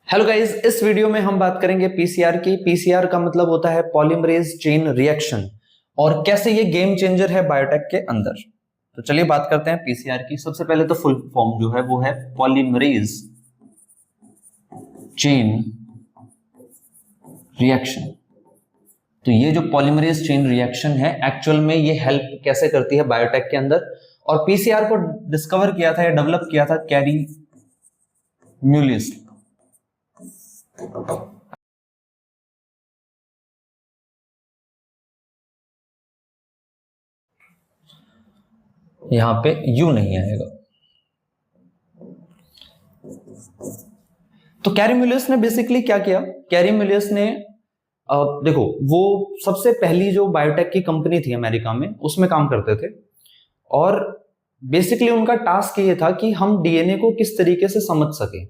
Hello guys, इस video में हम बात करेंगे पीसीआर की। पीसीआर का मतलब होता है पॉलीमरेज चेन रिएक्शन, और कैसे ये गेम चेंजर है बायोटेक के अंदर। तो चलिए बात करते हैं पीसीआर की। सबसे पहले तो फुल फॉर्म जो है वो है पॉलीमरेज चेन रिएक्शन। तो ये जो पॉलीमरेज चेन रिएक्शन है, एक्चुअल में ये हेल्प कैसे करती है बायोटेक के अंदर, और पीसीआर को डिस्कवर किया था या डेवलप किया था कैरी म्यूलिस। यहां पे यू नहीं आएगा। तो कैरी म्यूलिस ने बेसिकली क्या किया? कैरी म्यूलिस ने देखो, वो सबसे पहली जो बायोटेक की कंपनी थी अमेरिका में, उसमें काम करते थे। और बेसिकली उनका टास्क ये था कि हम डीएनए को किस तरीके से समझ सके,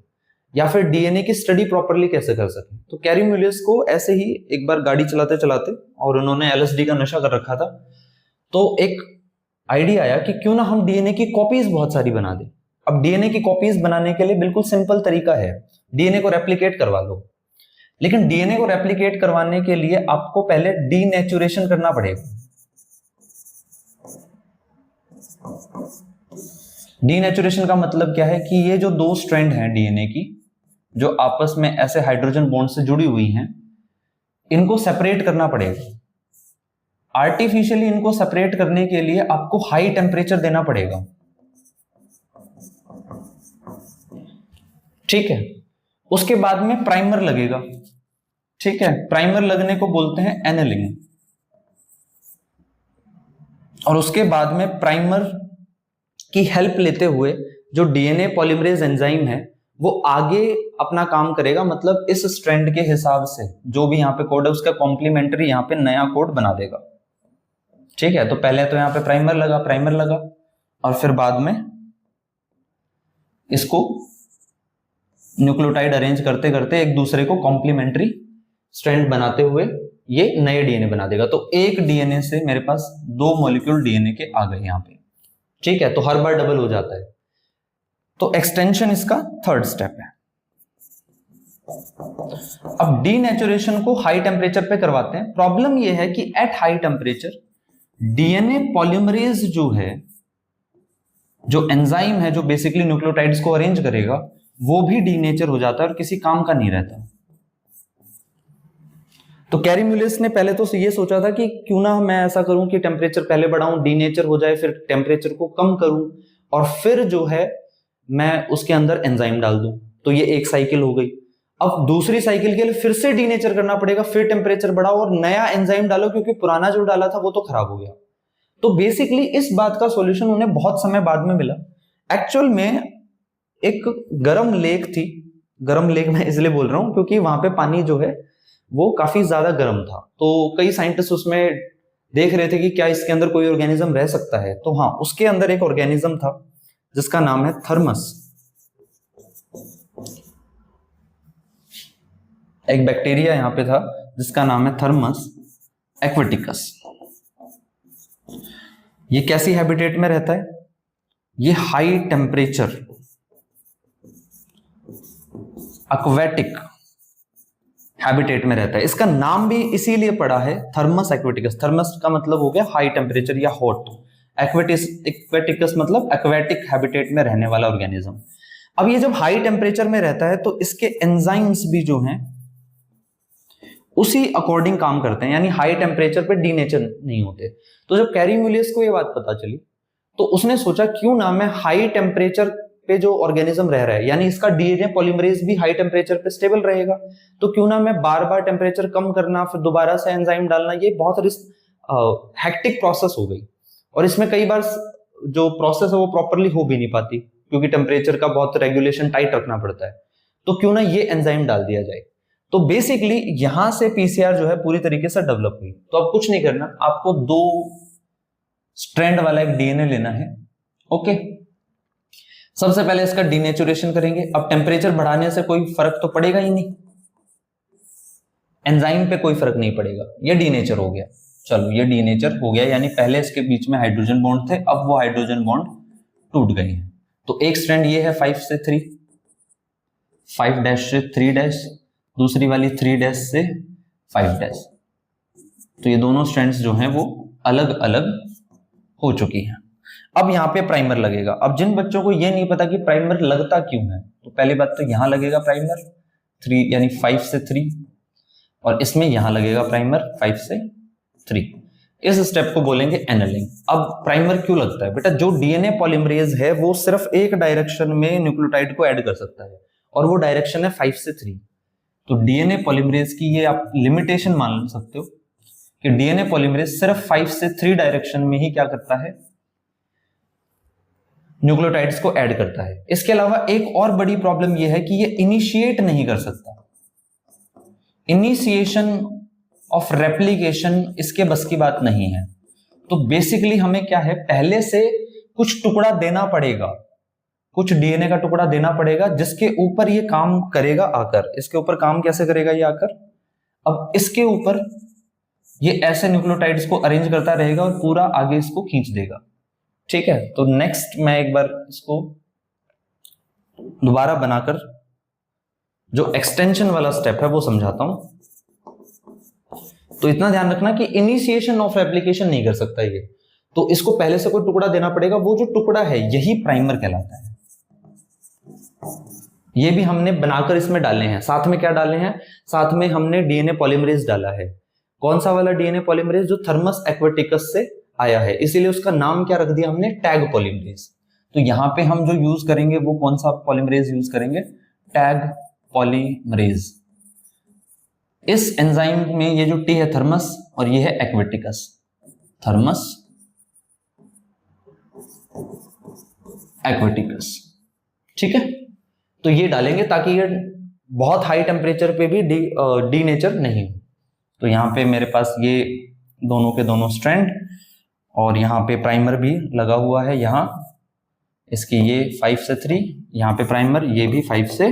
या फिर डीएनए की स्टडी प्रॉपरली कैसे कर सके। तो कैरी म्यूलिस को ऐसे ही एक बार गाड़ी चलाते चलाते, और उन्होंने एलएसडी का नशा कर रखा था, तो एक आइडिया आया कि क्यों ना हम डीएनए की कॉपीज बहुत सारी बना दें। अब डीएनए की कॉपीज बनाने के लिए बिल्कुल सिंपल तरीका है, डीएनए को रेप्लिकेट करवा लो। लेकिन डीएनए को रेप्लिकेट करवाने के लिए आपको पहले डीनेचुरेशन करना पड़ेगा। डीनेचुरेशन का मतलब क्या है कि ये जो दो स्ट्रैंड हैं डीएनए की, जो आपस में ऐसे हाइड्रोजन बॉन्ड से जुड़ी हुई हैं, इनको सेपरेट करना पड़ेगा। आर्टिफिशियली इनको सेपरेट करने के लिए आपको हाई टेम्परेचर देना पड़ेगा। ठीक है, उसके बाद में प्राइमर लगेगा। ठीक है, प्राइमर लगने को बोलते हैं एनेलिंग। और उसके बाद में प्राइमर की हेल्प लेते हुए जो डीएनए पॉलीमरेज एंजाइम है वो आगे अपना काम करेगा, मतलब इस स्ट्रैंड के हिसाब से जो भी यहां पे कोड है उसका कॉम्प्लीमेंट्री यहां पे नया कोड बना देगा। ठीक है, तो पहले तो यहां पे प्राइमर लगा, और फिर बाद में इसको न्यूक्लियोटाइड अरेंज करते करते एक दूसरे को कॉम्प्लीमेंट्री स्ट्रैंड बनाते हुए ये नए डीएनए बना देगा। तो एक डीएनए से मेरे पास दो मॉलिक्यूल डीएनए के आ गए यहां पे। ठीक है, तो हर बार डबल हो जाता है। तो एक्सटेंशन इसका थर्ड स्टेप है। अब डीनेचुरेशन को हाई टेम्परेचर पे करवाते हैं। प्रॉब्लम यह है कि at high temperature DNA polymerase जो है, जो एंजाइम है जो बेसिकली न्यूक्लियोटाइड्स को अरेंज करेगा, वो भी डीनेचर हो जाता है और किसी काम का नहीं रहता। तो कैरी म्यूलिस ने पहले तो ये सोचा था कि क्यों ना मैं ऐसा करूं कि टेम्परेचर पहले बढ़ाऊं, डीनेचर हो जाए, फिर टेम्परेचर को कम करूं, और फिर जो है मैं उसके अंदर एंजाइम डाल दूं। तो ये एक साइकिल हो गई। अब दूसरी साइकिल के लिए फिर से डीनेचर करना पड़ेगा, फिर टेम्परेचर बढ़ाओ और नया एंजाइम डालो, क्योंकि पुराना जो डाला था वो तो खराब हो गया। तो बेसिकली इस बात का सॉल्यूशन उन्हें बहुत समय बाद में मिला। एक्चुअल में एक गर्म लेक थी। गर्म लेक मैं इसलिए बोल रहा हूं क्योंकि वहां पे पानी जो है वो काफी ज्यादा गर्म था। तो कई साइंटिस्ट उसमें देख रहे थे कि क्या इसके अंदर कोई ऑर्गेनिज्म रह सकता है। तो हाँ, उसके अंदर एक ऑर्गेनिज्म था जिसका नाम है थर्मस। एक बैक्टीरिया यहां पे था जिसका नाम है थर्मस एक्वेटिकस। ये कैसी हैबिटेट में रहता है? ये हाई टेम्परेचर एक्वेटिक हैबिटेट में रहता है। इसका नाम भी इसीलिए पड़ा है थर्मस एक्वेटिकस। थर्मस का मतलब हो गया हाई टेम्परेचर या हॉट, एक्वेटिकस मतलब एक्वेटिक हैबिटेट में रहने वाला ऑर्गेनिज्म। अब ये जब हाई टेम्परेचर में रहता है तो इसके एंजाइम्स भी जो हैं उसी अकॉर्डिंग काम करते हैं, यानी हाई टेम्परेचर पे डीनेचर नहीं होते। तो जब कैरी म्यूलिस को ये बात पता चली तो उसने सोचा क्यों ना मैं हाई टेम्परेचर पे जो ऑर्गेनिज्म रह रहा है, यानी इसका डीएनए पॉलीमरेज भी हाई टेम्परेचर पे स्टेबल रहेगा, तो क्यों ना मैं बार बार टेम्परेचर कम करना फिर दोबारा से एंजाइम डालना, ये बहुत हेक्टिक प्रोसेस हो गई। और इसमें कई बार जो प्रोसेस है वो प्रॉपरली हो भी नहीं पाती, क्योंकि टेम्परेचर का बहुत रेगुलेशन टाइट रखना पड़ता है। तो क्यों ना ये एंजाइम डाल दिया जाए। तो बेसिकली यहां से पीसीआर जो है पूरी तरीके से डेवलप हुई। तो अब कुछ नहीं करना, आपको दो स्ट्रैंड वाला एक डीएनए लेना है। ओके, सबसे पहले इसका डीनेचुरेशन करेंगे। अब टेम्परेचर बढ़ाने से कोई फर्क तो पड़ेगा ही नहीं, एंजाइम पे कोई फर्क नहीं पड़ेगा, ये डीनेचर हो गया। चलो, ये डीनेचर हो गया, यानी पहले इसके बीच में हाइड्रोजन बॉन्ड थे, अब वो हाइड्रोजन बॉन्ड टूट गए हैं। तो एक स्ट्रैंड ये है 5 से 3, 5 डैश से 3 डैश, दूसरी वाली 3 डैश से 5 डैश। तो ये दोनों स्ट्रैंड्स जो हैं वो अलग अलग हो चुकी हैं। अब यहाँ पे प्राइमर लगेगा। अब जिन बच्चों को ये नहीं पता कि प्राइमर लगता क्यों है, तो पहली बात तो यहाँ लगेगा प्राइमर 3 यानी 5 से 3, और इसमें यहाँ लगेगा प्राइमर 5 से 3। इस स्टेप को बोलेंगे एनेलिंग। अब प्राइमर क्यों लगता है बेटा? जो डीएनए पॉलीमरेज है वो सिर्फ एक डायरेक्शन में न्यूक्लियोटाइड को ऐड कर सकता है, और वो डायरेक्शन है 5 से 3। तो डीएनए पॉलीमरेज की ये आप लिमिटेशन मान सकते हो कि डीएनए पॉलीमरेज सिर्फ 5 से 3 डायरेक्शन में ही क्या करता है, न्यूक्लियोटाइड्स को ऐड करता है। इसके अलावा एक और बड़ी प्रॉब्लम यह है कि ये इनिशिएट नहीं कर सकता। इनिशिएशन ऑफ रेप्लिकेशन इसके बस की बात नहीं है। तो बेसिकली हमें क्या है, पहले से कुछ टुकड़ा देना पड़ेगा, कुछ डीएनए का टुकड़ा देना पड़ेगा जिसके ऊपर ये काम करेगा आकर। इसके ऊपर काम कैसे करेगा ये आकर? अब इसके ऊपर ये ऐसे न्यूक्लियोटाइड्स को अरेंज करता रहेगा और पूरा आगे इसको खींच देगा। ठीक है, तो नेक्स्ट मैं एक बार इसको दोबारा बनाकर जो एक्सटेंशन वाला स्टेप है वो समझाता हूं। तो इतना ध्यान रखना कि इनिशिएशन ऑफ रेप्लिकेशन नहीं कर सकता ये, तो इसको पहले से कोई टुकड़ा देना पड़ेगा। वो जो टुकड़ा है यही प्राइमर कहलाता है। ये भी हमने बनाकर इसमें डाले हैं। साथ में क्या डाले हैं? साथ में हमने डीएनए पॉलीमरेज डाला है। कौन सा वाला डीएनए पॉलीमरेज? जो थर्मस एक्वेटिकस से आया है, इसीलिए उसका नाम क्या रख दिया हमने? Tag polymerase. तो यहां पे हम जो यूज करेंगे वो कौन सा पॉलीमरेज यूज करेंगे? Tag polymerase. इस एंजाइम में ये जो टी है थर्मस और ये है एक्वेटिकस। थर्मस एक्वेटिकस, ठीक है। तो ये डालेंगे ताकि ये बहुत हाई टेम्परेचर पे भी डी नेचर नहीं हो। तो यहाँ पे मेरे पास ये दोनों के दोनों स्ट्रैंड, और यहाँ पे प्राइमर भी लगा हुआ है। यहाँ इसकी ये 5 से 3, यहाँ पे प्राइमर ये भी 5 से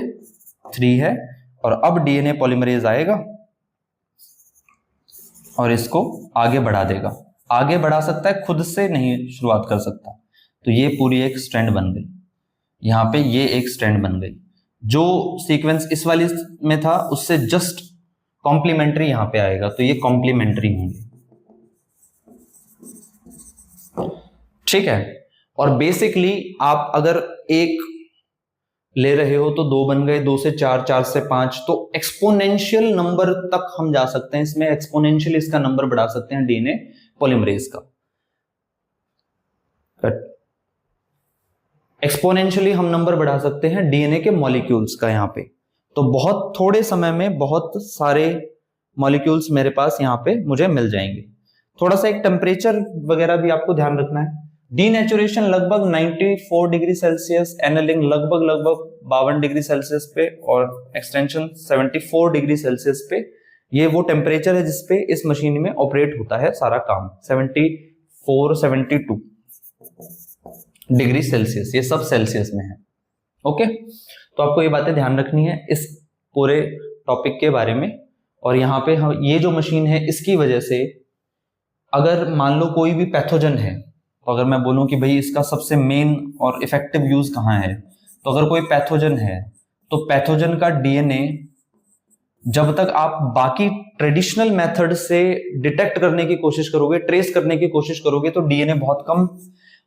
3 है। और अब डीएनए पॉलीमरेज आएगा और इसको आगे बढ़ा देगा। आगे बढ़ा सकता है, खुद से नहीं शुरुआत कर सकता। तो ये पूरी एक स्ट्रैंड बन गई। यहाँ पे ये एक स्ट्रैंड बन गई। जो सीक्वेंस इस वाली में था उससे जस्ट कॉम्प्लीमेंट्री यहाँ पे आएगा, तो ये कॉम्प्लीमेंट्री होंगे, ठीक है। और बेसिकली आप अगर एक ले रहे हो तो 2 बन गए, 2 से 4, 4 से 5, तो एक्सपोनेंशियल नंबर तक हम जा सकते हैं। इसमें एक्सपोनेंशियल इसका नंबर बढ़ा सकते हैं डीएनए पॉलीमरेज का। एक्सपोनेंशियली हम नंबर बढ़ा सकते हैं डीएनए के मॉलिक्यूल्स का। यहाँ पे तो बहुत थोड़े समय में बहुत सारे मॉलिक्यूल्स मेरे पास यहाँ पे मुझे मिल जाएंगे। थोड़ा सा एक टेम्परेचर वगैरह भी आपको ध्यान रखना है। डीनेचुरेशन लगभग 94 डिग्री सेल्सियस, एनेलिंग लगभग 52 डिग्री सेल्सियस पे, और एक्सटेंशन 74 डिग्री सेल्सियस पे। ये वो टेम्परेचर है जिसपे इस मशीन में ऑपरेट होता है सारा काम। 74, 72 डिग्री सेल्सियस, ये सब सेल्सियस में है। ओके, तो आपको ये बातें ध्यान रखनी है इस पूरे टॉपिक के बारे में। और यहाँ पे ये जो मशीन है इसकी वजह से अगर मान लो कोई भी पैथोजन है, तो अगर मैं बोलूं कि भाई इसका सबसे मेन और इफेक्टिव यूज कहाँ है, तो अगर कोई पैथोजन है तो पैथोजन का डीएनए जब तक आप बाकी ट्रेडिशनल मेथड से डिटेक्ट करने की कोशिश करोगे, ट्रेस करने की कोशिश करोगे, तो डीएनए बहुत कम।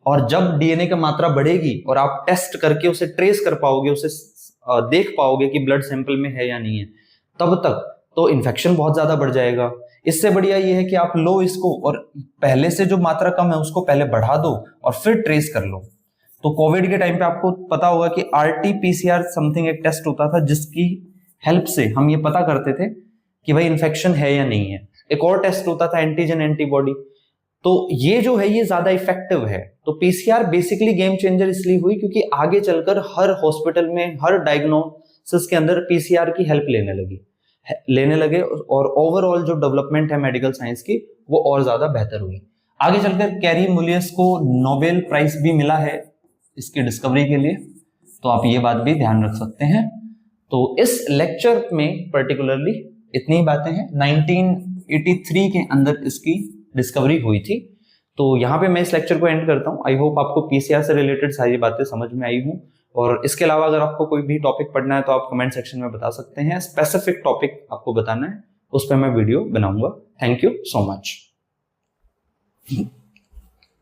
और जब डीएनए की मात्रा बढ़ेगी और आप टेस्ट करके उसे ट्रेस कर पाओगे, उसे देख पाओगे कि ब्लड सैंपल में है या नहीं है, तब तक तो इन्फेक्शन बहुत ज्यादा बढ़ जाएगा। इससे बढ़िया ये है कि आप लो इसको और पहले से जो मात्रा कम है उसको पहले बढ़ा दो और फिर ट्रेस कर लो। तो कोविड के टाइम पे आपको पता होगा कि RT-PCR समथिंग एक टेस्ट होता था जिसकी हेल्प से हम ये पता करते थे कि भाई इन्फेक्शन है या नहीं है। एक और टेस्ट होता था एंटीजन एंटीबॉडी। तो ये जो है ये ज्यादा इफेक्टिव है। तो पीसीआर बेसिकली गेम चेंजर इसलिए हुई क्योंकि आगे चलकर हर हॉस्पिटल में, हर डायग्नोसिस के अंदर पीसीआर की हेल्प लेने लगे और ओवरऑल जो डेवलपमेंट है मेडिकल साइंस की वो और ज्यादा बेहतर हुई। आगे चलकर कैरी मुलियस को नोबेल प्राइज भी मिला है इसकी डिस्कवरी के लिए, तो आप ये बात भी ध्यान रख सकते हैं। तो इस लेक्चर में पर्टिकुलरली इतनी बातें हैं। 1983 के अंदर इसकी डिस्कवरी हुई थी। तो यहाँ पे मैं इस लेक्चर को एंड करता हूँ। आई होप आपको पीसीआर से रिलेटेड सारी बातें समझ में आई हूँ और इसके अलावा अगर आपको कोई भी टॉपिक पढ़ना है तो आप कमेंट सेक्शन में बता सकते हैं, स्पेसिफिक टॉपिक आपको बताना है उस पर मैं वीडियो बनाऊंगा। Thank you so much.